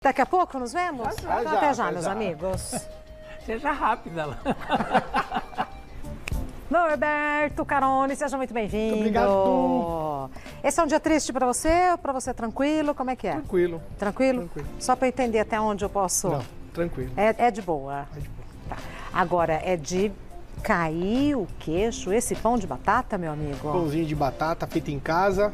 Daqui a pouco nos vemos? Até já, meus amigos. Seja rápida lá. Norberto Carone, seja muito bem-vindo. Obrigado. Esse é um dia triste para você ou para você tranquilo? Como é que é? Tranquilo. Tranquilo? Tranquilo. Só para entender até onde eu posso... Não, tranquilo. É de boa. É de boa. Tá. Agora, é de cair o queixo esse pão de batata, meu amigo? Pãozinho de batata feito em casa.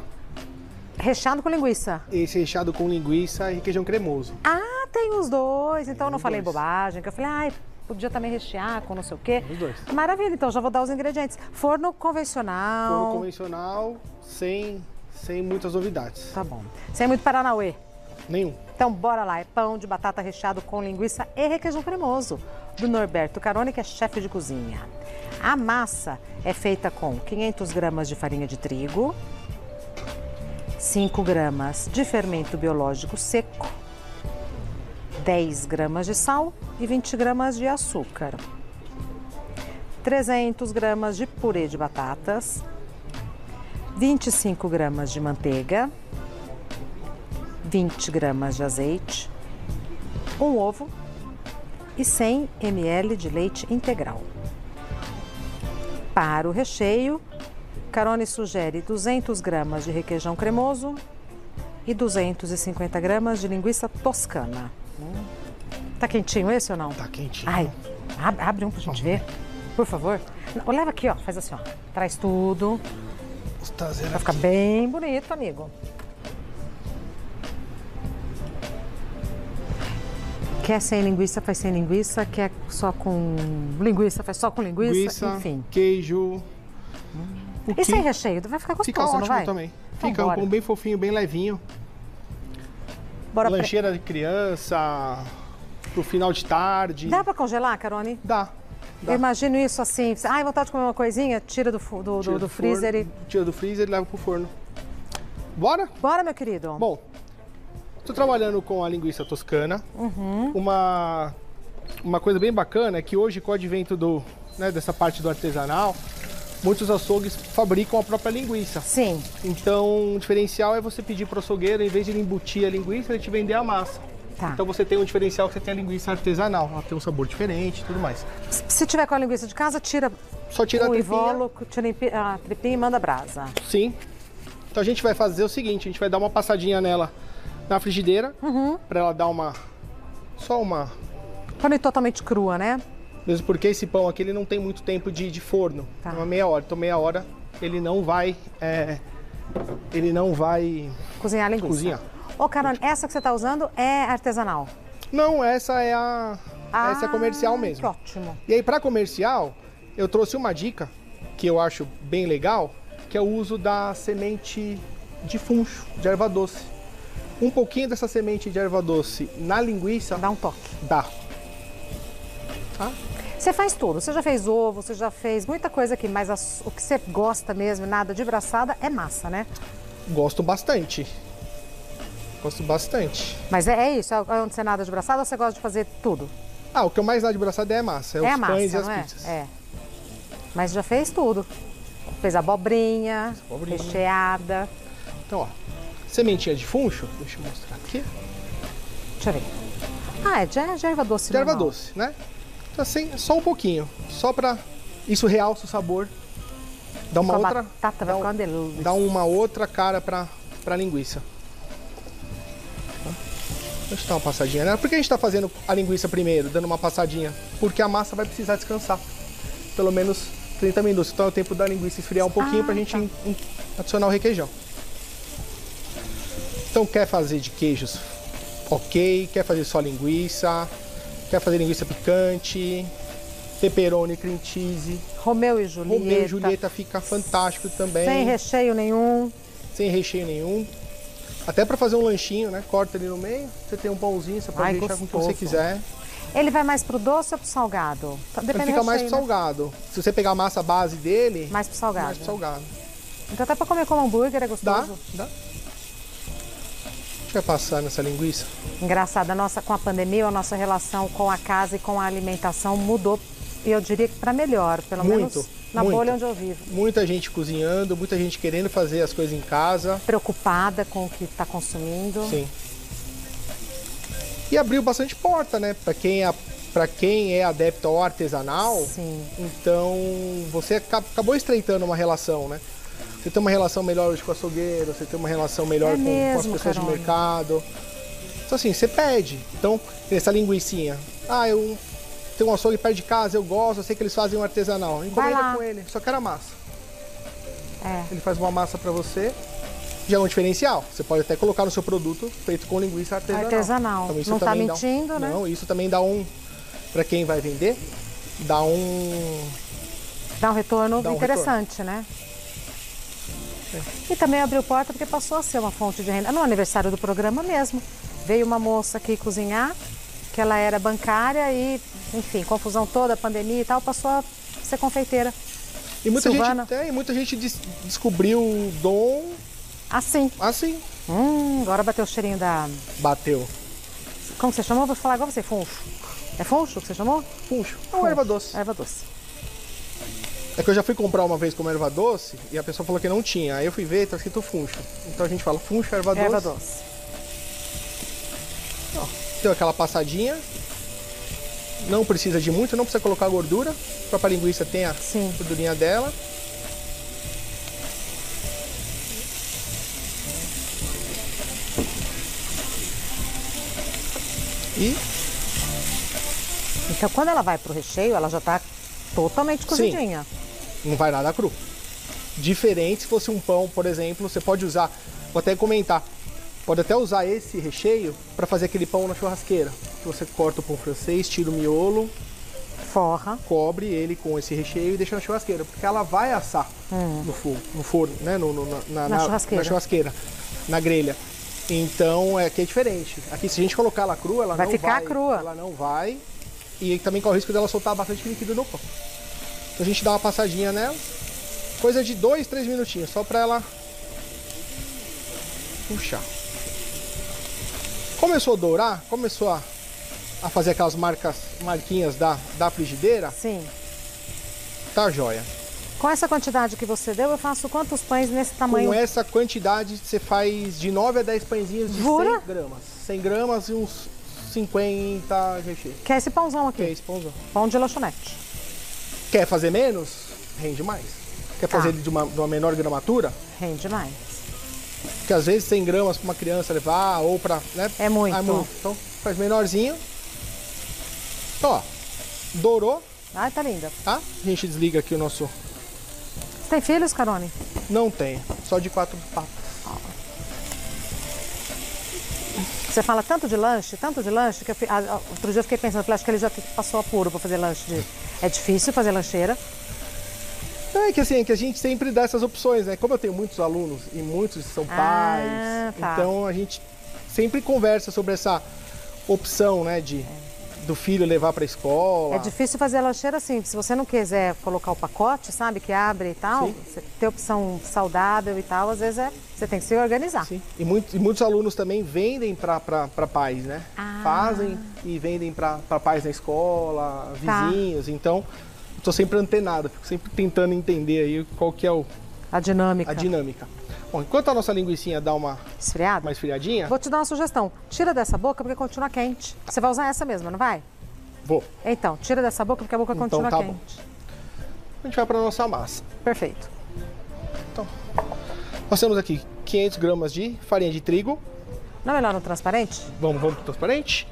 Recheado com linguiça. Esse recheado com linguiça e requeijão cremoso. Ah, tem os dois. Então eu não os falei dois. bobagem. Que eu falei, ai, podia também rechear com não sei o quê. Os dois. Maravilha, então já vou dar os ingredientes. Forno convencional. Forno convencional, sem muitas novidades. Tá bom. Sem muito paranauê. Nenhum. Então bora lá. É pão de batata recheado com linguiça e requeijão cremoso. Do Norberto Carone, que é chefe de cozinha. A massa é feita com 500 gramas de farinha de trigo, 5 gramas de fermento biológico seco, 10 gramas de sal e 20 gramas de açúcar, 300 gramas de purê de batatas, 25 gramas de manteiga, 20 gramas de azeite, um ovo e 100 ml de leite integral. Para o recheio, Carone sugere 200 gramas de requeijão cremoso e 250 gramas de linguiça toscana. Tá quentinho esse ou não? Tá quentinho. Ai, abre um pra gente ver, por favor. Não, leva aqui, ó, faz assim, ó. Traz tudo. Vai ficar bem bonito, amigo. Quer sem linguiça, faz sem linguiça. Quer só com linguiça, faz só com linguiça. Enfim. Queijo. E sem recheio? Vai ficar gostoso, Fica não ótimo vai? também. Então, Fica um bora. pão bem fofinho, bem levinho. Bora pra... Lancheira de criança, pro final de tarde. Dá pra congelar, Carone? Dá. Eu imagino isso assim. Ai, vontade de comer uma coisinha? Tira do Tira freezer forno, Tira do freezer e leva pro forno. Bora? Bora, meu querido. Bom, estou trabalhando com a linguiça toscana. Uma coisa bem bacana é que hoje, com o advento dessa parte do artesanal, muitos açougues fabricam a própria linguiça. Sim. Então, o diferencial é você pedir para o açougueiro, em vez de ele embutir a linguiça, ele te vender a massa. Tá. Então você tem um diferencial que você tem a linguiça artesanal. Ela tem um sabor diferente e tudo mais. Se tiver com a linguiça de casa, tira Só tira a o tripinha. invólucro, tira a tripinha e manda brasa. Sim. Então a gente vai fazer o seguinte, a gente vai dar uma passadinha nela na frigideira, para ela dar só uma... Pra não ir totalmente crua, né? Mesmo porque esse pão aqui ele não tem muito tempo de forno, Tá. uma meia hora. Então meia hora ele não vai Cozinhar a linguiça. cozinhar. Ô, Carone, essa que você tá usando é artesanal? Não, essa é essa é comercial mesmo. Que ótimo. E aí para comercial eu trouxe uma dica que eu acho bem legal, que é o uso da semente de funcho, de erva doce. Um pouquinho dessa semente de erva doce na linguiça Dá um toque. dá. Tá? Você faz tudo. Você já fez ovo, você já fez muita coisa aqui, mas o que você gosta mesmo, nada de braçada, é massa, né? Gosto bastante. Gosto bastante. Mas é isso? É onde você nada de braçada ou você gosta de fazer tudo? O que eu mais dá de braçada é a massa, É a os massa, pães e as não é? pizzas. É. Mas já fez tudo. Fez abobrinha, Abobrinha. recheada. Então, ó, sementinha de funcho, deixa eu mostrar aqui. Deixa eu ver. É de erva doce. De erva normal. doce, né? Então, assim, só um pouquinho, só pra... Isso realça o sabor, dá uma Com a outra... batata vai ficar uma delícia. Dá uma outra cara pra linguiça. Deixa eu dar uma passadinha nela. Por que a gente tá fazendo a linguiça primeiro, dando uma passadinha? Porque a massa vai precisar descansar. Pelo menos 30 minutos. Então é o tempo da linguiça esfriar um pouquinho pra gente adicionar o requeijão. Então quer fazer de queijos? Ok. Quer fazer só linguiça? Quer fazer linguiça picante? Pepperoni, cream cheese. Romeu e Julieta. Romeu e Julieta fica fantástico também. Sem recheio nenhum. Sem recheio nenhum. Até para fazer um lanchinho, né? Corta ali no meio. Você tem um pãozinho, você pode deixar com o que você quiser. Ele vai mais pro doce ou pro salgado? Depende Ele fica do mais recheio, pro salgado. Se você pegar a massa base dele, Mais pro salgado. mais pro salgado. Então até pra comer como hambúrguer é Dá? gostoso. Dá. A gente vai passar nessa linguiça. Engraçado, com a pandemia, a nossa relação com a casa e com a alimentação mudou. E eu diria que para melhor, pelo Muito, menos na muito. bolha onde eu vivo. Muita gente cozinhando, muita gente querendo fazer as coisas em casa. Preocupada com o que está consumindo. Sim. E abriu bastante porta, né? Para quem é adepto ao artesanal, Sim. então você acabou estreitando uma relação, né? Você tem uma relação melhor hoje com o açougueiro, você tem uma relação melhor com as pessoas de mercado. Então assim, você pede. Então, essa linguicinha. Eu tenho um açougue perto de casa, eu gosto, eu sei que eles fazem um artesanal. Encomenda com ele, só quero a massa. Ele faz uma massa para você. Já é um diferencial. Você pode até colocar no seu produto feito com linguiça artesanal. Então, isso não tá mentindo, né? Não, isso também dá para quem vai vender, dá um retorno interessante, né? E também abriu porta porque passou a ser uma fonte de renda. No aniversário do programa mesmo, veio uma moça aqui cozinhar, que ela era bancária e, enfim, confusão toda, pandemia e tal, passou a ser confeiteira. E muita gente descobriu o dom assim. Agora bateu o cheirinho da... Bateu. Como você chamou? Vou falar igual você, funcho. É funcho que você chamou? Funcho. Ou erva doce. Erva doce. É que eu já fui comprar uma vez como erva doce e a pessoa falou que não tinha. Aí eu fui ver e tá escrito funcho. Então a gente fala funcho, erva doce. Erva doce. Ó, deu aquela passadinha. Não precisa de muito, não precisa colocar gordura. A própria linguiça tem a gordurinha dela. Então, quando ela vai pro recheio, ela já tá totalmente cozidinha. Sim, não vai nada cru. Diferente se fosse um pão, por exemplo, você pode usar, vou até comentar, pode até usar esse recheio para fazer aquele pão na churrasqueira. Você corta o pão francês, tira o miolo, forra, cobre ele com esse recheio e deixa na churrasqueira, porque ela vai assar no forno, né? Na churrasqueira, na grelha. Então, aqui é diferente. Aqui, se a gente colocar ela crua, ela vai ficar crua. Ela não vai. E também corre o risco dela soltar bastante líquido no pão. Então a gente dá uma passadinha nela. Coisa de 2, 3 minutinhos, só pra ela puxar. Começou a dourar, começou a fazer aquelas marquinhas da frigideira. Sim. Tá jóia. Com essa quantidade que você deu, eu faço quantos pães nesse tamanho? Com essa quantidade, você faz de 9 a 10 pãezinhos de 100 gramas. 100 gramas e uns 50 recheio. Que é esse pãozão aqui? Que é esse pãozão. Pão de lanchonete. Quer fazer menos? Rende mais. Quer fazer ele de uma menor gramatura? Rende mais. Porque às vezes 100 gramas para uma criança levar ou para... Né? É muito. Então faz menorzinho. Ó, dourou. Ai, tá linda. Tá? A gente desliga aqui o nosso... Você tem filhos, Carone? Não tenho, só de 4 patas. Você fala tanto de lanche, que outro dia eu fiquei pensando, acho que ele já passou apuro para fazer lanche. É difícil fazer lancheira. É que assim, que a gente sempre dá essas opções, né? Como eu tenho muitos alunos e muitos são pais, então a gente sempre conversa sobre essa opção, né, do filho levar para a escola. É difícil fazer a lancheira assim, se você não quiser colocar o pacote, sabe, que abre e tal, você ter opção saudável e tal, às vezes você tem que se organizar. Sim. E muitos alunos também vendem para pais, né? Fazem e vendem para pais na escola, vizinhos, então estou sempre antenado, fico sempre tentando entender aí qual que é a dinâmica. Bom, enquanto a nossa linguicinha dá uma esfriadinha... Vou te dar uma sugestão. Tira dessa boca porque continua quente. Você vai usar essa mesma, não vai? Vou. Então, tira dessa boca porque a boca continua quente. Bom. A gente vai para a nossa massa. Perfeito. Então, nós temos aqui 500 gramas de farinha de trigo. Não é melhor no transparente? Vamos pro transparente?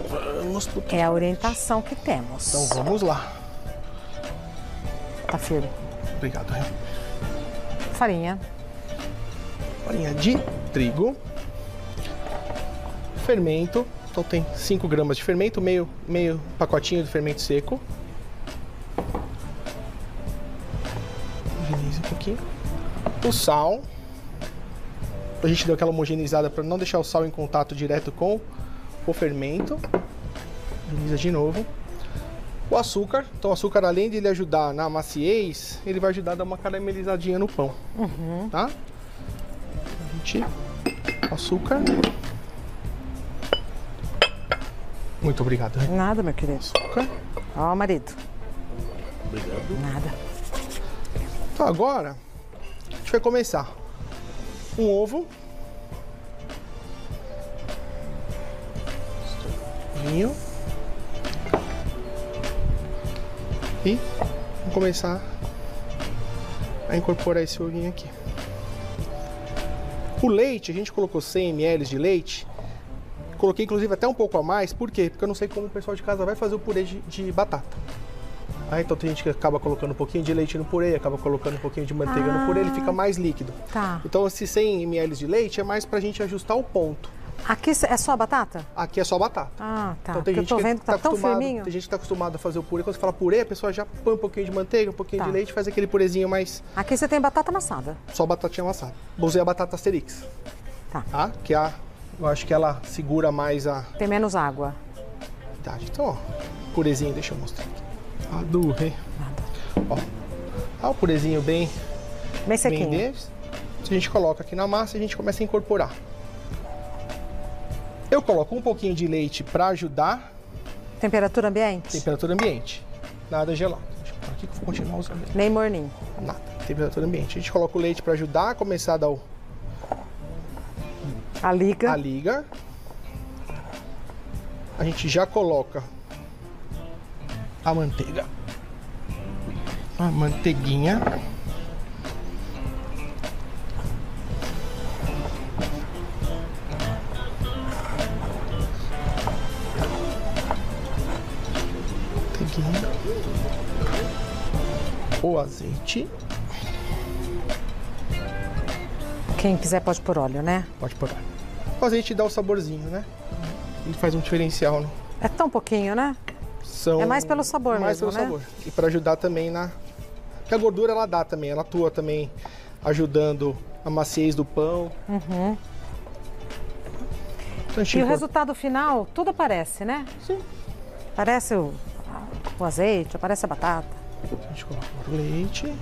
Vamos pro transparente. É a orientação que temos. Então vamos lá. Tá firme. Obrigado. Farinha de trigo, fermento, então tem 5 gramas de fermento, meio pacotinho de fermento seco. Higieniza um pouquinho. O sal, a gente deu aquela homogeneizada para não deixar o sal em contato direto com o fermento. Higieniza de novo. O açúcar, então o açúcar, além de ele ajudar na maciez, ele vai ajudar a dar uma caramelizadinha no pão, tá? Açúcar. Muito obrigado. Hein? Nada, meu querido. Açúcar. Ó, marido. Obrigado. Nada. Então agora, a gente vai começar. Um ovo. foguinho. E vamos começar a incorporar esse foguinho aqui. O leite, a gente colocou 100 ml de leite. Coloquei inclusive até um pouco a mais. Por quê? Porque eu não sei como o pessoal de casa vai fazer o purê de batata. Então tem gente que acaba colocando um pouquinho de leite no purê, acaba colocando um pouquinho de manteiga no purê, ele fica mais líquido. Tá. Então esses 100 ml de leite é mais pra gente ajustar o ponto. Aqui é só batata? Aqui é só batata. Ah, tá. Então tem Porque gente eu tô vendo que tá tão firminho. Tem gente que tá acostumada a fazer o purê. Quando você fala purê, a pessoa já põe um pouquinho de manteiga, um pouquinho Tá. de leite, faz aquele purezinho mais... Aqui você tem batata amassada. Só batatinha amassada. Usei a batata Asterix. Tá. Que eu acho que ela segura mais a Tem menos água. idade. Então, ó, purezinho, deixa eu mostrar aqui. Adorei. Ó, o purezinho bem Sequinho. deles. A gente coloca aqui na massa e a gente começa a incorporar. Eu coloco um pouquinho de leite para ajudar. Temperatura ambiente? Temperatura ambiente. Nada gelado. Deixa eu pôr aqui que eu vou continuar usando ele. Nem morninho. Nada. Temperatura ambiente. A gente coloca o leite para ajudar a começar a dar A liga. a liga. A gente já coloca a manteiga. A manteiguinha. O azeite. Quem quiser pode pôr óleo, né? Pode pôr. O azeite dá o saborzinho, né? Ele faz um diferencial, né? É tão pouquinho, né? É mais pelo sabor mais mesmo, pelo né? sabor. E para ajudar também na... Porque a gordura ela dá também, ela atua também ajudando a maciez do pão. Uhum. Então, E o resultado final, tudo aparece, né? Sim. Aparece o azeite, aparece a batata. A gente coloca o leite.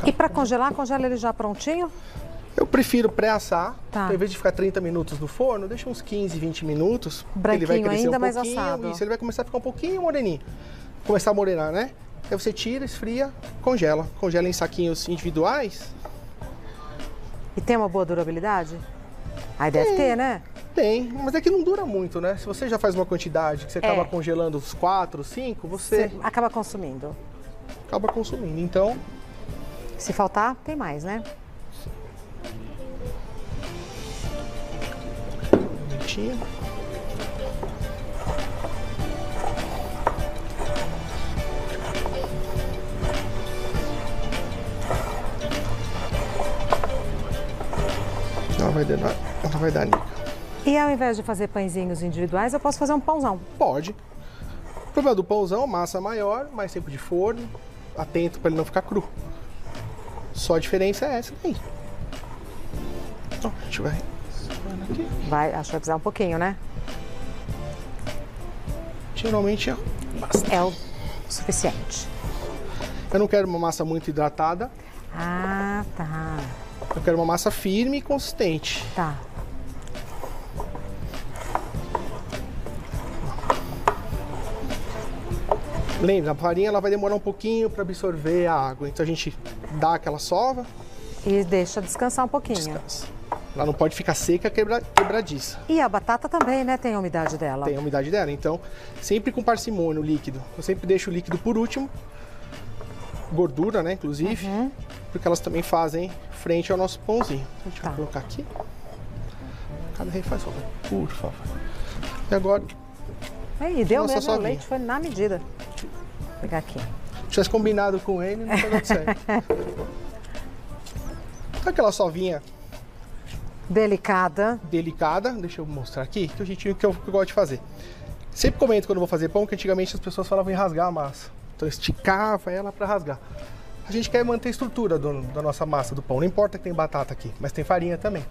E para congelar, congela ele já prontinho? Eu prefiro pré-assar. Tá. Então, em vez de ficar 30 minutos no forno, deixa uns 15, 20 minutos. Branquinho ele vai crescer ainda, um mas pouquinho. assado. Isso, ele vai começar a ficar um pouquinho moreninho. Começar a morenar, né? Aí você tira, esfria, congela. Congela em saquinhos individuais. E tem uma boa durabilidade? Aí deve ter, né? Tem, mas é que não dura muito, né? Se você já faz uma quantidade que você acaba congelando os 4, 5, você acaba consumindo. acaba consumindo. Então, se faltar, tem mais, né? bonitinho. Ela vai dar liga. E ao invés de fazer pãezinhos individuais, eu posso fazer um pãozão? Pode. O problema do pãozão, massa maior, mais tempo de forno, atento para ele não ficar cru. Só a diferença é essa aí. Então, a gente vai aqui. Vai, acho que vai precisar um pouquinho, né? Geralmente basta. É o suficiente. Eu não quero uma massa muito hidratada. Ah, tá. Eu quero uma massa firme e consistente. Tá. Lembra, a farinha ela vai demorar um pouquinho para absorver a água. Então a gente dá aquela sova. E deixa descansar um pouquinho. Descansa. Ela não pode ficar seca, quebradiça. E a batata também, né? Tem a umidade dela. Tem a umidade dela. Então, sempre com parcimônia o líquido. Eu sempre deixo o líquido por último. Gordura, né, inclusive. Porque elas também fazem frente ao nosso pãozinho. Então, a gente vai colocar aqui. Cada rei faz, por favor. E agora... Aí, deu nossa mesmo, o sovinha. leite foi na medida. Vou pegar aqui. Se tivesse combinado com ele, não teria dado certo. Aquela sovinha Delicada. delicada, deixa eu mostrar aqui, que é o jeitinho que eu gosto de fazer. Sempre comento quando eu vou fazer pão que antigamente as pessoas falavam em rasgar a massa. Então eu esticava ela para rasgar. A gente quer manter a estrutura da nossa massa do pão. Não importa que tem batata aqui, mas tem farinha também.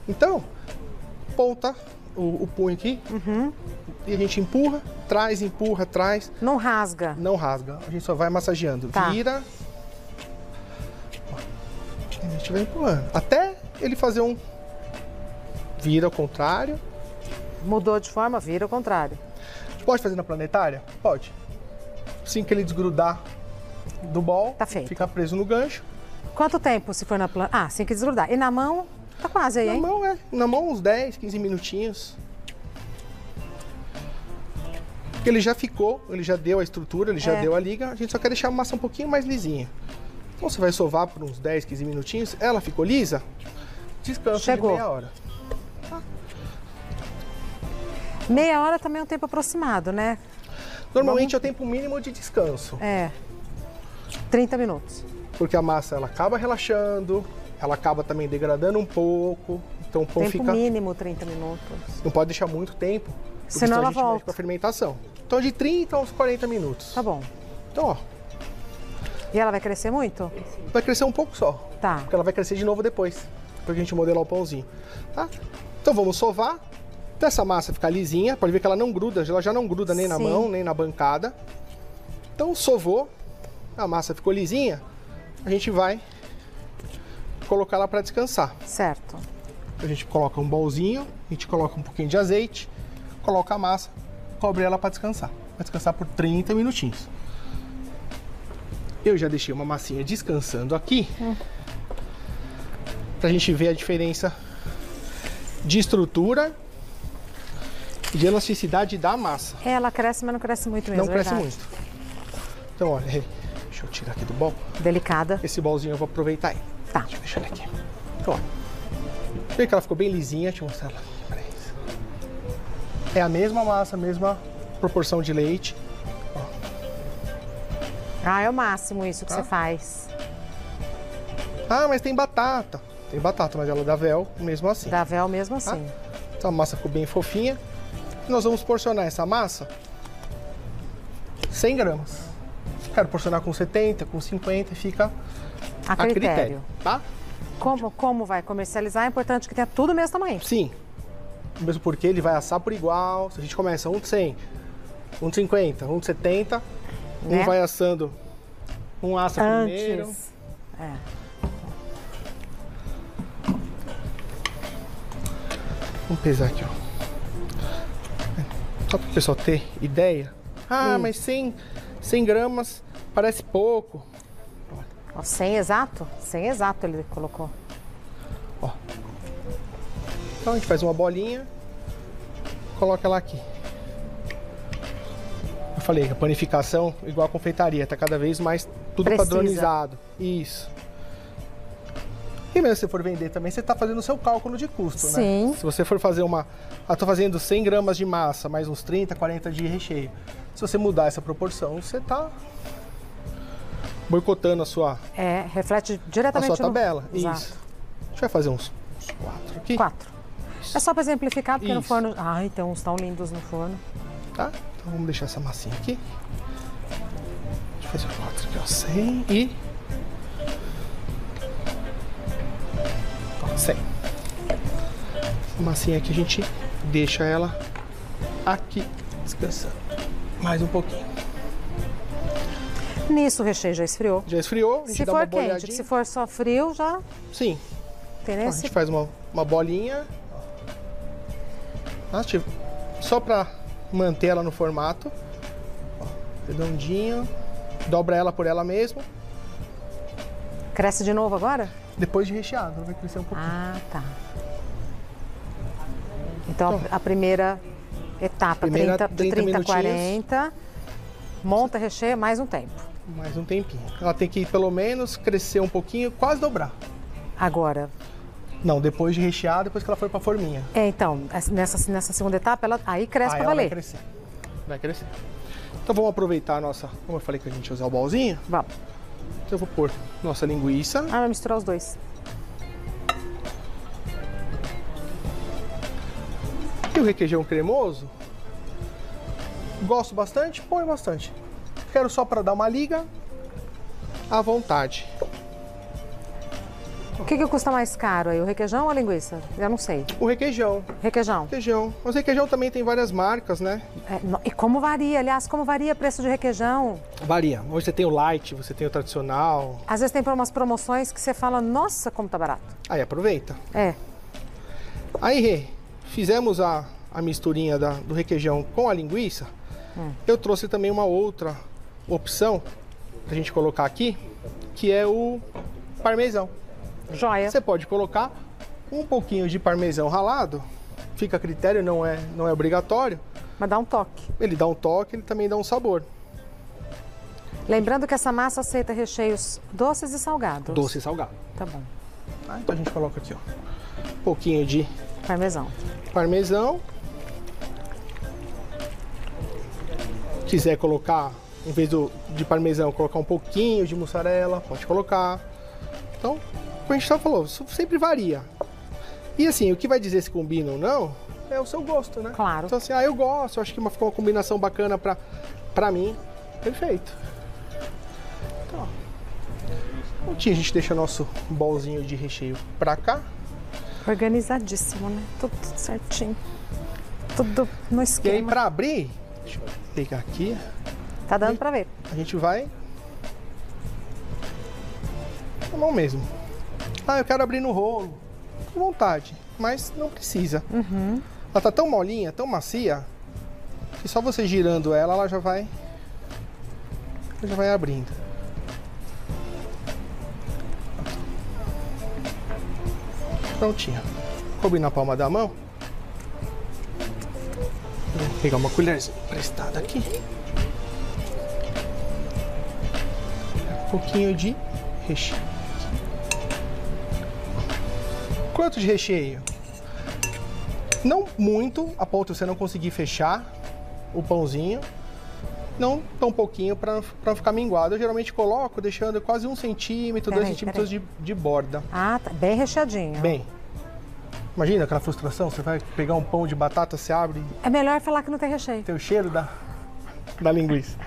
Então, ponta o punho aqui e a gente empurra, traz. Não rasga. Não rasga, a gente só vai massageando. Tá. Vira. A gente vai empurrando. Até ele fazer um... Vira ao contrário. Mudou de forma, vira ao contrário. A gente pode fazer na planetária? Pode. Assim que ele desgrudar do bol, Tá feito. fica preso no gancho. Quanto tempo se for na planta? Ah, assim que desgrudar. E na mão? Tá quase aí, Na hein? mão, na mão uns 10, 15 minutinhos. Porque ele já ficou, ele já deu a estrutura, ele já deu a liga, a gente só quer deixar a massa um pouquinho mais lisinha. Então você vai sovar por uns 10, 15 minutinhos, ela ficou lisa, descansa de meia hora. Meia hora também é um tempo aproximado, né? Normalmente é o tempo mínimo de descanso. 30 minutos. Porque a massa ela acaba relaxando, ela acaba também degradando um pouco, então o pão Tempo fica... mínimo 30 minutos. Não pode deixar muito tempo, porque Senão ela a gente mexe volta. com a fermentação. Então de 30 a uns 40 minutos. Tá bom. Então, ó, E ela vai crescer muito? vai crescer um pouco só. Tá. Porque ela vai crescer de novo depois, pra gente modelar o pãozinho, tá? Então vamos sovar, até essa massa ficar lisinha, pode ver que ela não gruda, ela já não gruda nem na Sim. mão, nem na bancada. Então sovou, a massa ficou lisinha, a gente vai colocar ela para descansar. Certo. A gente coloca um bolzinho, a gente coloca um pouquinho de azeite, coloca a massa, cobre ela para descansar. Vai descansar por 30 minutinhos. Eu já deixei uma massinha descansando aqui, pra gente ver a diferença de estrutura e de elasticidade da massa. Ela cresce, mas não cresce muito mesmo, Não cresce verdade. muito. Então, olha, deixa eu tirar aqui do bol. Delicada. Esse bolzinho eu vou aproveitar aí. Tá. Deixa eu deixar ele aqui. Então, ó. Vê que ela ficou bem lisinha, deixa eu mostrar ela aqui pra eles. É a mesma massa, a mesma proporção de leite. Ah, é o máximo isso que você faz. Ah, mas tem batata. Tem batata, mas ela dá véu mesmo assim. Dá véu mesmo Tá? assim. Então a massa ficou bem fofinha. Nós vamos porcionar essa massa 100 gramas. Quero porcionar com 70, com 50, fica A critério. tá? Como vai comercializar, é importante que tenha tudo o mesmo tamanho. Sim. Mesmo porque ele vai assar por igual. Se a gente começa um de 100, um de 50, um de 70, Né? um vai assando, um assa primeiro. Antes. É. Vamos pesar aqui, ó. Só para o pessoal ter ideia. Ah, mas 100 gramas parece pouco. Ó, 100 exato? 100 exato ele colocou. Ó. Então a gente faz uma bolinha, coloca ela aqui. Eu falei que a panificação, igual a confeitaria, tá cada vez mais tudo Precisa. padronizado. Isso. E mesmo se você for vender também, você tá fazendo o seu cálculo de custo, Sim. né? Se você for fazer uma... Ah, tô fazendo 100 gramas de massa, mais uns 30, 40 de recheio. Se você mudar essa proporção, você tá boicotando a sua Reflete diretamente tabela. Exato. Isso. A gente vai fazer uns 4 aqui. 4. É só para exemplificar, porque no Isso. forno... Ai, tem uns tão lindos no forno. Tá? Então vamos deixar essa massinha aqui. Deixa eu fazer 4 aqui, ó. 100 e... Ó, 100. A massinha aqui a gente deixa ela aqui descansando. Mais um pouquinho. Nisso o recheio já esfriou. Já esfriou, a gente Se dá uma for quente, bolhadinha. se for só frio, já Sim. tem Ó, a nesse... gente faz uma bolinha. Tá? Tipo, só pra manter ela no formato. Ó, redondinho. Dobra ela por ela mesma. Cresce de novo agora? Depois de recheado, ela vai crescer um pouquinho. Ah, tá. Então, a primeira etapa, Primeira 30 a minutinhos. 40, monta, recheia, mais um tempo. Mais um tempinho. Ela tem que pelo menos crescer um pouquinho, quase dobrar. Agora, Não, depois de rechear, depois que ela for pra forminha. então, nessa segunda etapa, ela aí cresce Aí pra ela vai valer. crescer. Vai crescer. Então vamos aproveitar a nossa... Como eu falei que a gente ia usar o bolzinho, Vamos. então eu vou pôr nossa linguiça. Ah, vai misturar os dois. E o requeijão cremoso. Gosto bastante, põe bastante. Quero só para dar uma liga à vontade. O que custa mais caro aí, o requeijão ou a linguiça? Eu não sei. O requeijão. Requeijão. Requeijão. Mas requeijão também tem várias marcas, né? E como varia, aliás, como varia o preço de requeijão? Varia. Hoje você tem o light, você tem o tradicional. Às vezes tem umas promoções que você fala, nossa, como tá barato. Aí aproveita. É. Aí, Rê, fizemos a misturinha do requeijão com a linguiça. Eu trouxe também uma outra opção pra gente colocar aqui, que é o parmesão. Joia. Você pode colocar Um pouquinho de parmesão ralado, fica a critério, não é obrigatório. Mas dá um toque. Ele dá um toque, ele também dá um sabor. Lembrando que essa massa aceita recheios doces e salgados. Doce e salgado. Tá bom. Então a gente coloca aqui, ó, um pouquinho de Parmesão. parmesão. Quiser colocar, em vez de parmesão, colocar um pouquinho de mussarela, pode colocar. Então, como a gente já falou, isso sempre varia. E assim, o que vai dizer se combina ou não é o seu gosto, né? Claro. Então assim, eu gosto, eu acho que ficou uma combinação bacana pra mim. Perfeito. Então, prontinho, a gente deixa nosso bolzinho de recheio pra cá. Organizadíssimo, né? Tudo certinho. Tudo no E aí, esquema. pra abrir, deixa eu pegar aqui, Tá dando pra ver. a gente vai na mão mesmo. Eu quero abrir no rolo. Com vontade, mas não precisa. Ela tá tão molinha, tão macia, que só você girando ela já vai abrindo. Prontinho. Coube na palma da mão. Vou pegar uma colherzinha emprestada aqui. Um pouquinho de recheio. Quanto de recheio? Não muito, a ponto de você não conseguir fechar o pãozinho. Não tão pouquinho para não ficar minguado. Eu geralmente coloco deixando quase 1 centímetro, 2 centímetros de borda. Ah, tá bem recheadinho. Bem, imagina aquela frustração, você vai pegar um pão de batata, você abre É melhor falar que não tem recheio. e tem o cheiro da linguiça.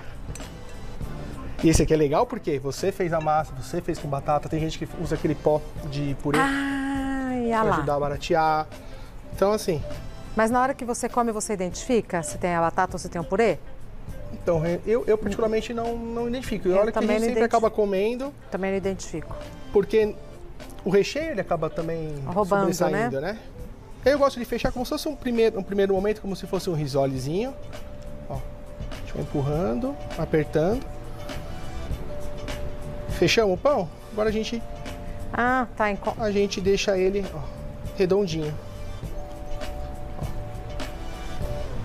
E esse aqui é legal porque você fez a massa, você fez com batata, tem gente que usa aquele pó de purê Ia para lá. ajudar a baratear. Então assim, Mas na hora que você come, você identifica se tem a batata ou se tem o purê? então eu particularmente não identifico. E Eu olha que a também gente não sempre acaba comendo, Também não identifico. porque o recheio ele acaba também Roubando, sobressaindo, né? Eu gosto de fechar como se fosse um primeiro momento, como se fosse um risolezinho. Ó, a gente vai empurrando, apertando. Fechamos o pão? Agora a gente Tá. deixa ele redondinho.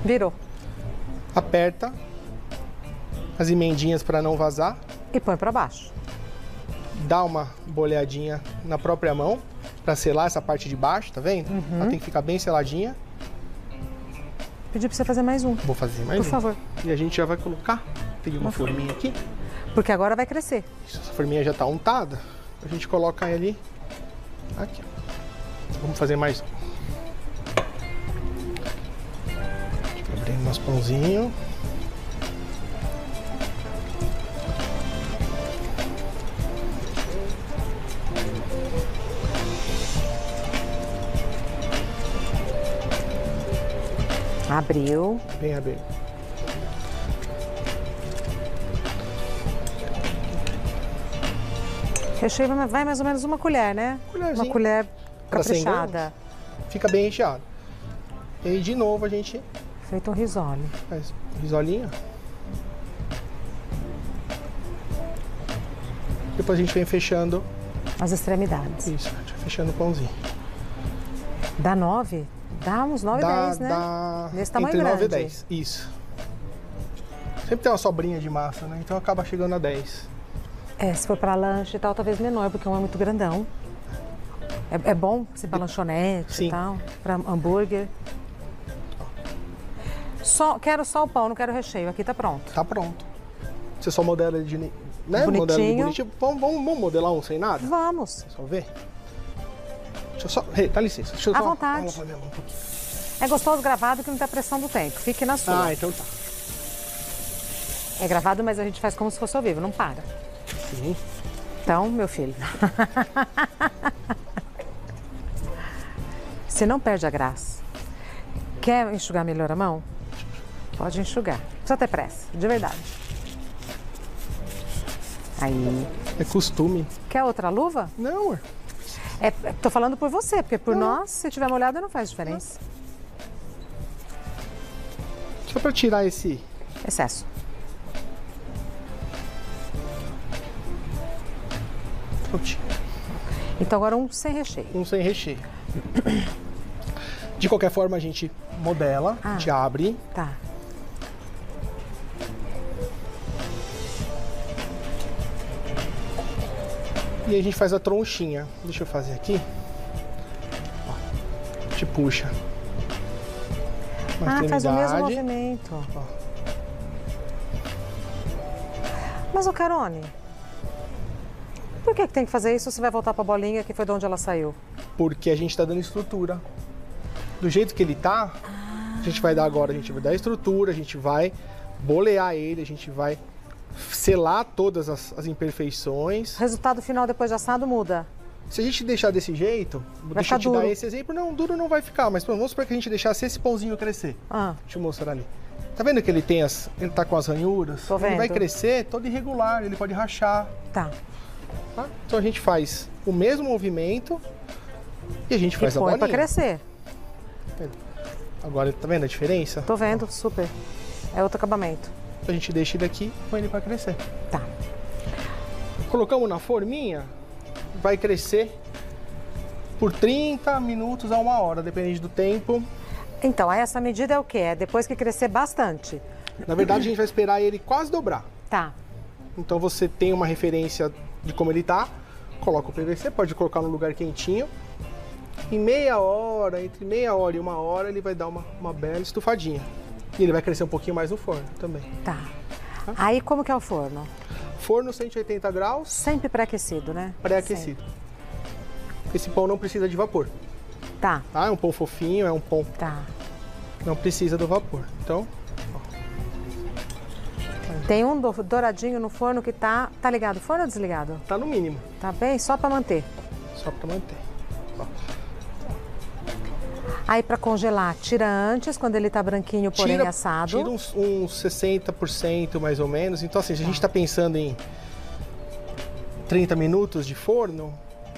Virou. Aperta as emendinhas para não vazar. E põe pra baixo. Dá uma boleadinha na própria mão para selar essa parte de baixo, tá vendo? Ela tem que ficar bem seladinha. Pedi pra você fazer mais um, Vou fazer mais por favor. E a gente já vai colocar. Peguei uma forminha aqui. Porque agora vai crescer. Essa forminha já tá untada. A gente coloca ele aqui. Vamos fazer mais um. Abrimos nosso pãozinho. Abriu. Bem aberto. Recheio vai mais ou menos uma colher, né? Colherzinha. Uma colher Pra 100 caprichada. Fica bem recheado. E aí de novo a gente Feito um risole. faz risolinho. Depois a gente vem fechando. As extremidades. Isso, a gente vai fechando o pãozinho. Dá 9? Dá uns 9, 10, né? Dá Nesse tamanho entre 9 e grande. 10. Isso. Sempre tem uma sobrinha de massa, né? Então acaba chegando a 10. Se for pra lanche e tal, talvez menor, porque um é muito grandão. É bom ser pra lanchonete Sim. e tal, pra hambúrguer. Quero só o pão, não quero recheio. Aqui tá pronto. Tá pronto. Você só modela ele de... Né? Bonitinho. Modela ele bonitinho. Vamos modelar um sem nada? Vamos. Só ver? Deixa eu só... Dá licença. Deixa eu À só... vontade. Vamos minha mão um pouquinho. É gostoso gravado que não tem a pressão do tempo. Fique na sua. Então tá. É gravado, mas a gente faz como se fosse ao vivo, não para. Sim. Então, meu filho. Você não perde a graça. Quer enxugar melhor a mão? Pode enxugar. Não precisa ter pressa, de verdade. Aí. É costume. Quer outra luva? Não, ué. Tô falando por você, porque por nós, se tiver molhado, não faz diferença. Só pra tirar esse... Excesso. Prontinho. Então agora um sem recheio. Um sem recheio. De qualquer forma, a gente modela, a gente abre. Tá. E aí a gente faz a tronchinha. Deixa eu fazer aqui. Ó, a gente puxa. Faz o mesmo movimento. Ó. Mas, ô Carone, por que tem que fazer isso se vai voltar pra bolinha que foi de onde ela saiu? Porque a gente tá dando estrutura. Do jeito que ele tá, a gente vai dar agora, a gente vai dar estrutura, a gente vai bolear ele, a gente vai selar todas as imperfeições. O resultado final depois de assado muda? Se a gente deixar desse jeito, deixa eu te dar esse exemplo, não, duro não vai ficar, mas vamos supor que a gente deixasse esse pãozinho crescer. Deixa eu mostrar ali. Tá vendo que ele tem ele tá com as ranhuras? Tô vendo. Ele vai crescer todo irregular, ele pode rachar. Tá. Então a gente faz o mesmo movimento e a gente faz a bolinha. Pra crescer. Agora, tá vendo a diferença? Tô vendo, super. É outro acabamento. A gente deixa ele aqui e põe ele pra crescer. Tá. Colocamos na forminha, vai crescer por 30 minutos a 1 hora, dependendo do tempo. Então, essa medida é o quê? É depois que crescer bastante. Na verdade, a gente vai esperar ele quase dobrar. Tá. Então você tem uma referência de como ele tá, coloca o PVC, pode colocar no lugar quentinho. Em meia hora, entre meia hora e 1 hora, ele vai dar uma bela estufadinha. E ele vai crescer um pouquinho mais no forno também. Tá. Aí como que é o forno? Forno 180 graus. Sempre pré-aquecido, né? Pré-aquecido. Esse pão não precisa de vapor. Tá. É um pão fofinho, é um pão. Tá. Não precisa do vapor. Então, ó. Tem um douradinho no forno que tá ligado. Forno ou desligado? Tá no mínimo. Tá bem? Só pra manter. Só pra manter. Ó. Aí pra congelar, tira antes, quando ele tá branquinho, porém assado. Tira uns 60% mais ou menos. Então assim, se a gente tá pensando em 30 minutos de forno,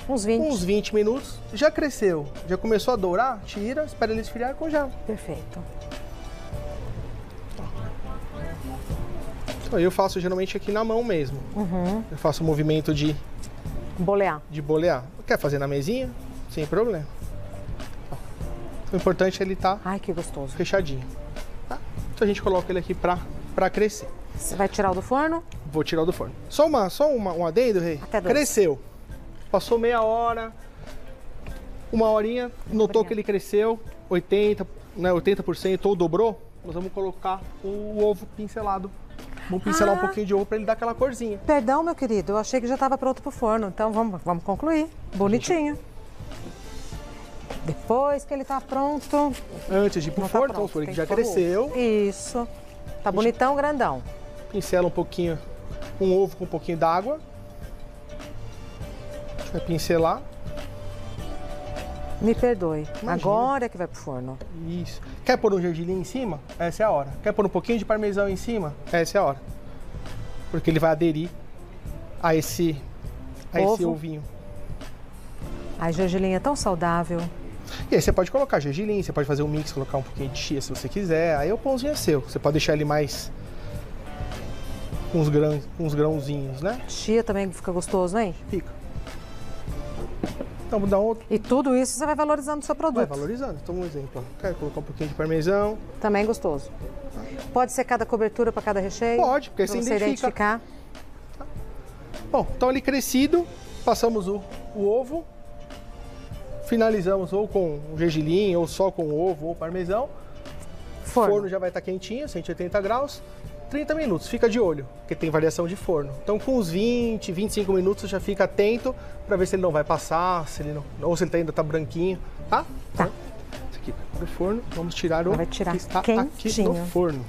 uns 20 minutos, já cresceu, já começou a dourar, tira, espera ele esfriar e congela. Perfeito. Então, eu faço geralmente aqui na mão mesmo. Eu faço o movimento de bolear. Quer fazer na mesinha? Sem problema. O importante é ele estar que gostoso. Fechadinho. Tá? Então a gente coloca ele aqui pra crescer. Você vai tirar o do forno? Vou tirar o do forno. Só um adendo, Rei. Até 2. Cresceu. Passou meia hora, 1 horinha, notou que ele cresceu 80% ou dobrou, nós vamos colocar o ovo pincelado. Vamos pincelar um pouquinho de ovo para ele dar aquela corzinha. Perdão, meu querido, eu achei que já estava pronto pro forno, então vamos concluir. Bonitinho. Depois que ele tá pronto... Antes de ir pro forno, então o forno que já cresceu. Isso. Tá bonitão, grandão. Pincela um pouquinho, um ovo com um pouquinho d'água. A gente vai pincelar. Me perdoe. Imagina. Agora é que vai pro forno. Isso. Quer pôr um gergelim em cima? Essa é a hora. Quer pôr um pouquinho de parmesão em cima? Essa é a hora. Porque ele vai aderir a esse ovinho. A gergelim é tão saudável. E aí você pode colocar gergelim, você pode fazer um mix, colocar um pouquinho de chia se você quiser. Aí o pãozinho é seu. Você pode deixar ele mais uns grãozinhos, né? Chia também fica gostoso, hein? Fica. Então vou dar outro. E tudo isso você vai valorizando o seu produto. Vai valorizando. Então um exemplo. Quero colocar um pouquinho de parmesão. Também gostoso. Pode ser cada cobertura para cada recheio? Pode, porque aí você identificar. Bom, então ali crescido, passamos o ovo. Finalizamos ou com gergelim, ou só com ovo, ou parmesão. O forno já vai estar quentinho, 180 graus. 30 minutos, fica de olho, porque tem variação de forno. Então com uns 20, 25 minutos já fica atento para ver se ele não vai passar, se ele não, ou se ele ainda tá branquinho, tá? Tá. Esse aqui vai para o forno, vamos tirar o que está quentinho aqui no forno.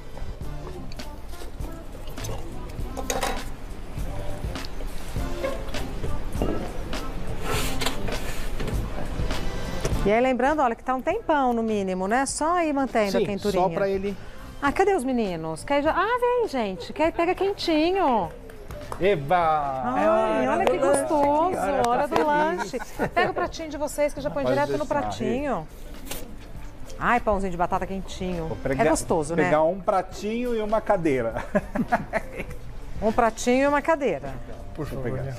E aí lembrando, olha, que tá um tempão no mínimo, né? Só ir mantendo a quenturinha. Só para ele... Cadê os meninos? Vem, gente. Pega quentinho. Eba! Ai, olha que gostoso. Hora do lanche. Pega o pratinho de vocês, que eu já põe direto no pratinho. Ai, pãozinho de batata quentinho. É gostoso, né? Pegar um pratinho e uma cadeira. Um pratinho e uma cadeira. Por favor, né?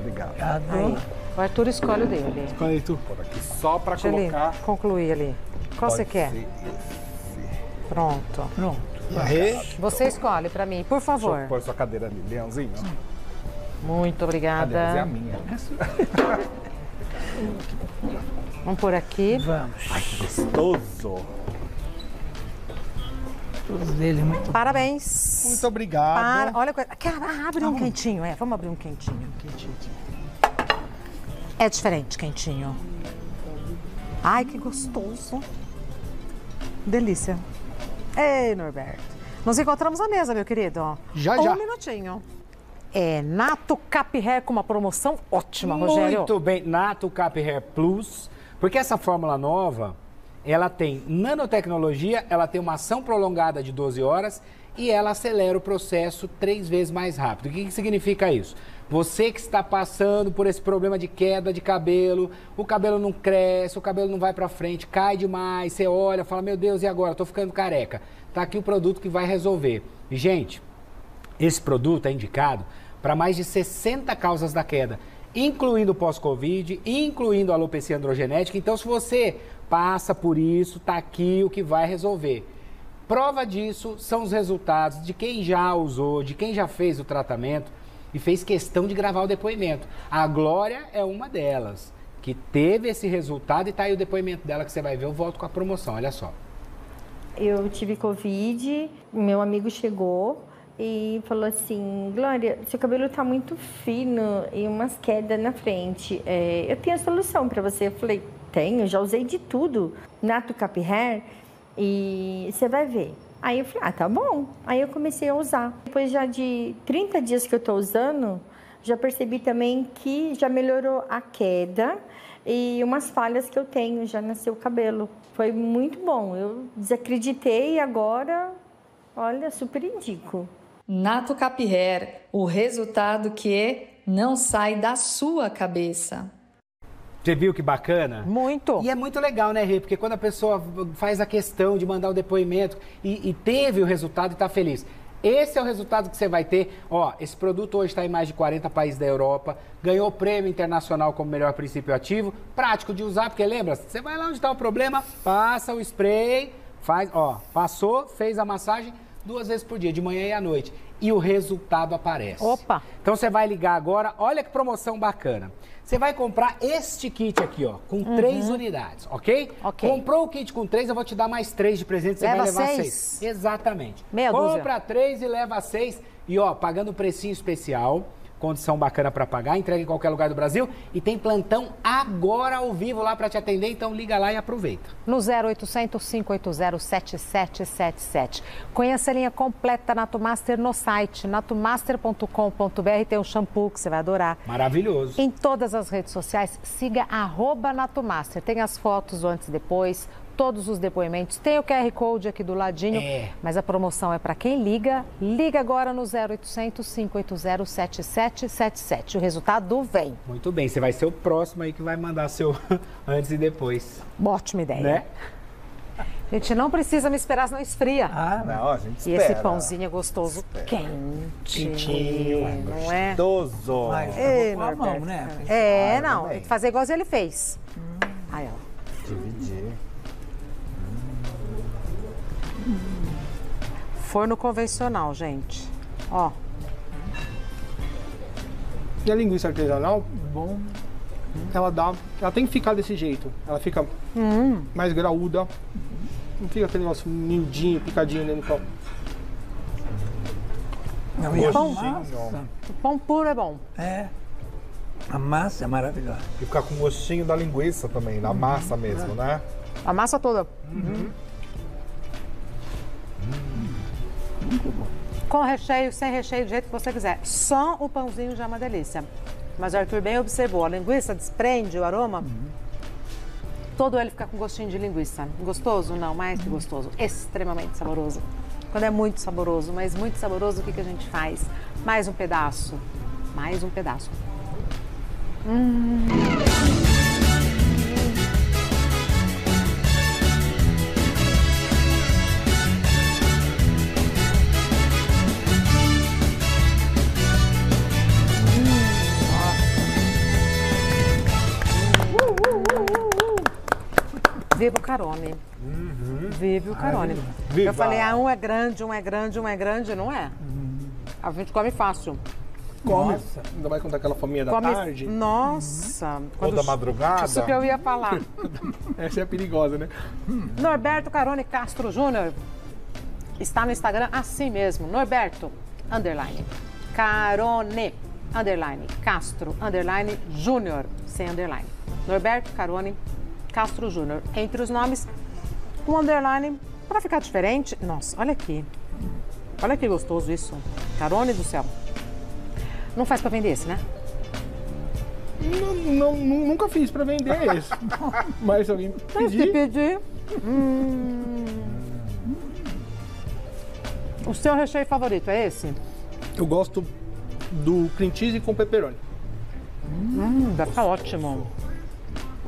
Obrigado. Aí. O Arthur escolhe o dele. Escolhe aí, tu. Por aqui só pra Deixa ele colocar. concluir ali. Qual você Pode quer? ser Pronto. Pronto. Você escolhe pra mim, por Deixa eu favor. pôr sua cadeira ali, Leãozinho. Muito Aliás, é a obrigada. minha. Vamos por aqui. Vamos. Ai, que gostoso. Todos eles muito Parabéns. Muito obrigado. Olha, abre um quentinho, vamos abrir um quentinho. É diferente, quentinho. Ai, que gostoso. Delícia. Ei, Norberto. Nos encontramos à mesa, meu querido. Já. Um minutinho. É Nato Cap Hair com uma promoção ótima, Rogério. Muito bem, Nato Cap Hair Plus, porque essa fórmula nova, ela tem nanotecnologia, ela tem uma ação prolongada de 12 horas e ela acelera o processo 3 vezes mais rápido. O que significa isso? Você que está passando por esse problema de queda de cabelo, o cabelo não cresce, o cabelo não vai pra frente, cai demais, você olha, fala, meu Deus, e agora? Tô ficando careca. Tá aqui o produto que vai resolver. E, gente, esse produto é indicado para mais de 60 causas da queda, incluindo pós-Covid, incluindo alopecia androgenética. Então, se você passa por isso, tá aqui o que vai resolver. Prova disso são os resultados de quem já usou, de quem já fez o tratamento e fez questão de gravar o depoimento. A Glória é uma delas, que teve esse resultado e tá aí o depoimento dela que você vai ver. Eu volto com a promoção, olha só. Eu tive Covid, meu amigo chegou e falou assim, Glória, seu cabelo tá muito fino e umas quedas na frente. Eu tenho a solução para você. Eu falei, tenho, já usei de tudo. Nato Cap Hair e você vai ver. Aí eu falei, tá bom. Aí eu comecei a usar. Depois já de 30 dias que eu tô usando, já percebi também que já melhorou a queda e umas falhas que eu tenho, já nasceu o cabelo. Foi muito bom. Eu desacreditei e agora, olha, super indico. Nato Cap Hair, o resultado que não sai da sua cabeça. Você viu que bacana? Muito. E é muito legal, né, Rê? Porque quando a pessoa faz a questão de mandar o depoimento e teve o resultado e tá feliz. Esse é o resultado que você vai ter. Ó, esse produto hoje está em mais de 40 países da Europa, ganhou prêmio internacional como melhor princípio ativo, prático de usar, porque lembra, você vai lá onde está o problema, passa o spray, faz, ó, passou, fez a massagem 2 vezes por dia, de manhã e à noite. E o resultado aparece. Opa! Então você vai ligar agora, olha que promoção bacana. Você vai comprar este kit aqui, ó, com 3 unidades, ok? Ok. Comprou o kit com 3, eu vou te dar mais 3 de presente, você Leva vai levar 6. 6. Exatamente. Meia dúzia. Compra 3 e leva 6. E ó, pagando precinho especial, condição bacana para pagar, entrega em qualquer lugar do Brasil e tem plantão agora ao vivo lá para te atender, então liga lá e aproveita. No 0800 580 7777. Conheça a linha completa Natomaster no site natomaster.com.br. Tem um shampoo que você vai adorar. Maravilhoso. Em todas as redes sociais, siga @Natomaster. Tem as fotos do antes e depois, todos os depoimentos. Tem o QR Code aqui do ladinho, mas a promoção é para quem liga. Liga agora no 0800 580 7777. O resultado vem. Muito bem, você vai ser o próximo aí que vai mandar seu antes e depois. Ótima ideia. Né? Gente, não precisa me esperar, senão esfria. Não, a gente E espera. esse pãozinho é gostoso, quentinho, não é? Gostoso. Mas Ei, com a mão, Norberto. né? Não, também. tem que fazer igual ele fez. Aí, ó. Dividir. Forno convencional, gente. Ó. E a linguiça artesanal, Bom. ela tem que ficar desse jeito. Ela fica mais graúda. Não fica aquele negócio miudinho, picadinho dentro do pão. Não, e a Pão. massa, O pão puro é bom. a massa é maravilhosa. E ficar com gostinho da linguiça também, da massa mesmo, né? A massa toda. Com recheio, sem recheio, do jeito que você quiser. Só o pãozinho já é uma delícia. Mas o Arthur bem observou, a linguiça desprende o aroma. Todo ele fica com gostinho de linguiça. Gostoso? Não, mais que gostoso. Extremamente saboroso. Quando é muito saboroso, mas muito saboroso, o que a gente faz? Mais um pedaço. Mais um pedaço. Viva o Carone. Vive o Carone. Viva. Eu falei, um é grande, um é grande, um é grande. Não é. A gente come fácil. Come. Nossa. Ainda mais contar aquela fominha da tarde. Nossa. Ou da madrugada. Isso que eu ia falar. Essa é perigosa, né? Norberto Carone Castro Júnior. Está no Instagram assim mesmo. Norberto, underline. Carone, underline. Castro, underline. Júnior, sem underline. Norberto Carone Castro Júnior. Entre os nomes, um underline para ficar diferente. Nossa, olha aqui. Olha que gostoso isso. Carone do céu. Não faz para vender esse, né? Nunca fiz pra vender esse. Mas se alguém Se pedir... pedir. O seu recheio favorito é esse? Eu gosto do cream cheese com pepperoni. Vai ficar ótimo.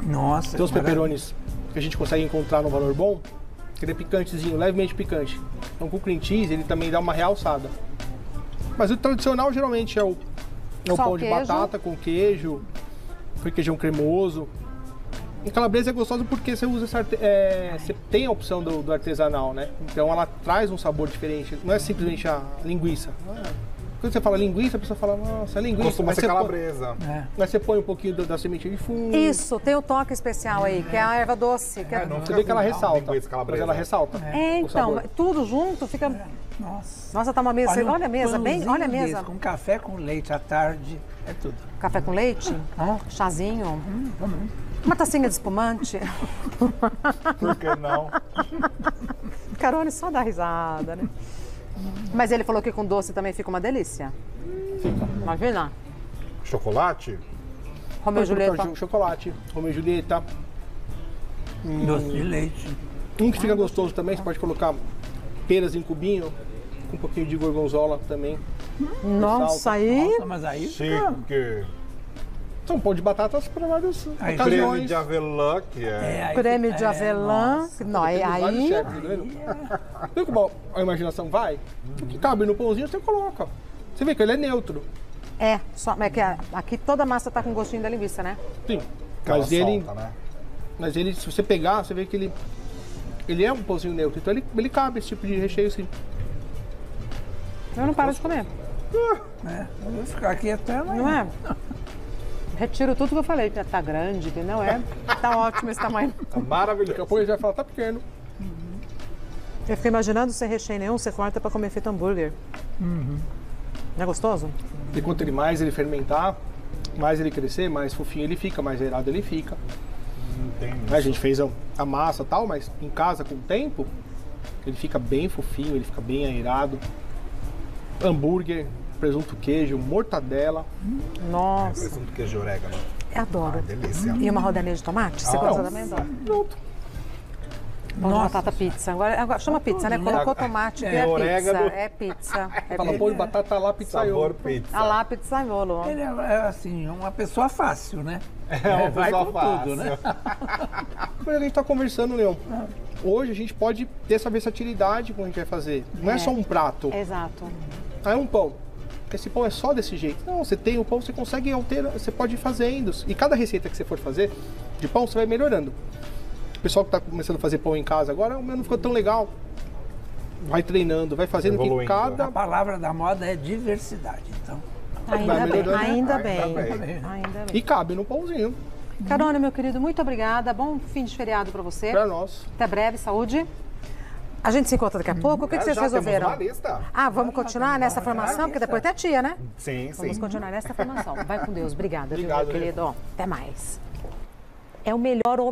Nossa. Tem os pepperonis que a gente consegue encontrar no valor bom, que ele é picantezinho, levemente picante. Então com o cream cheese ele também dá uma realçada. Mas o tradicional geralmente é o Só pão o de queijo. batata com queijo, requeijão cremoso. E calabresa é gostosa porque você usa você tem a opção do artesanal, né? Então ela traz um sabor diferente. Não é simplesmente a linguiça. Quando você fala linguiça, a pessoa fala, nossa, é linguiça. Costuma ser você calabresa. Mas você põe um pouquinho da semente de fundo. Isso, tem o toque especial aí, que é a erva doce. Que é... não Você vê que ela ressalta. linguiça Mas calabresa. ela ressalta. É, o então, sabor. tudo junto fica. Nossa. Nossa, tá uma mesa. Olha a mesa, bem. pãozinho Olha a mesa. desse, com café com leite à tarde, é tudo. Café com leite, chazinho, uma tacinha de espumante. Por que não? Carone só dá risada, né? Mas ele falou que com doce também fica uma delícia. Imagina. Chocolate? Romeu e Pode colocar Julieta. chocolate, Romeu e Julieta. Doce de leite. Um que fica gostoso também, você pode colocar peras em cubinho, com um pouquinho de gorgonzola também. Nossa, Salsa. aí. Nossa, mas aí fica... Chique. São pão de batatas para várias Aí, Creme ocasiões. de avelã, que é... aí Creme fica- de avelã. nossa. Não, Temos vários aí. chefes, tá vendo? Viu como a imaginação vai? O que cabe no pãozinho você coloca. Você vê que ele é neutro. É, só, é que aqui toda a massa tá com gostinho da linguiça, né? Sim. Ela Mas ele, solta, né? se você pegar, você vê que ele é um pãozinho neutro. Então ele cabe esse tipo de recheio sim. Eu não paro de comer, Eu vou ficar aqui até amanhã. não é? Retiro tudo que eu falei, que tá grande, que não é? Tá ótimo esse tamanho. Tá Daqui a maravilhoso. pouco ele vai falar, tá pequeno. Eu fiquei imaginando sem recheio nenhum, você corta pra comer feito hambúrguer. Não é gostoso? E quanto mais ele fermentar, mais ele crescer, mais fofinho ele fica, mais aerado ele fica. A gente fez a massa e tal, mas em casa com o tempo, ele fica bem fofinho, ele fica bem aerado. Hambúrguer, presunto, queijo, mortadela. Nossa, Presunto, queijo e orégano. eu adoro. Delícia. E uma rodelinha de tomate? Você gosta também? Adoro. Pronto. Pão de Nossa batata pizza. Agora chama pizza, né? Colocou tomate, é pizza. orégano. É pizza. É Fala pizza. pão de batata lá, Sabor pizzaiolo. pizza. A lá, pizzaiolo. Ele é assim, uma pessoa fácil, né? É uma vai pessoa com fácil. tudo, né? Mas a gente tá conversando, Leão. Hoje a gente pode ter essa versatilidade como a gente vai fazer. Não é só um prato. Exato. Ah, é um pão. Esse pão é só desse jeito. Não, você tem o pão, você consegue alterar, você pode ir fazendo. E cada receita que você for fazer de pão, você vai melhorando. O pessoal que está começando a fazer pão em casa agora, o meu não ficou tão legal. Vai treinando, vai fazendo que Evoluindo. cada... A palavra da moda é diversidade, então. Ainda bem, melhorando, né? ainda Ainda bem. bem. Ainda bem. E cabe no pãozinho, Carone, meu querido, muito obrigada. Bom fim de feriado pra você. pra nós. Até breve, saúde. A gente se encontra daqui a pouco. O que, que vocês Já resolveram? temos uma lista. Ah, vamos continuar nessa formação? Porque depois tem a tia, né? Sim, sim. Vamos continuar nessa formação. Vai com Deus. Obrigada, viu, Obrigado, meu querido. Até mais. É o melhor homem.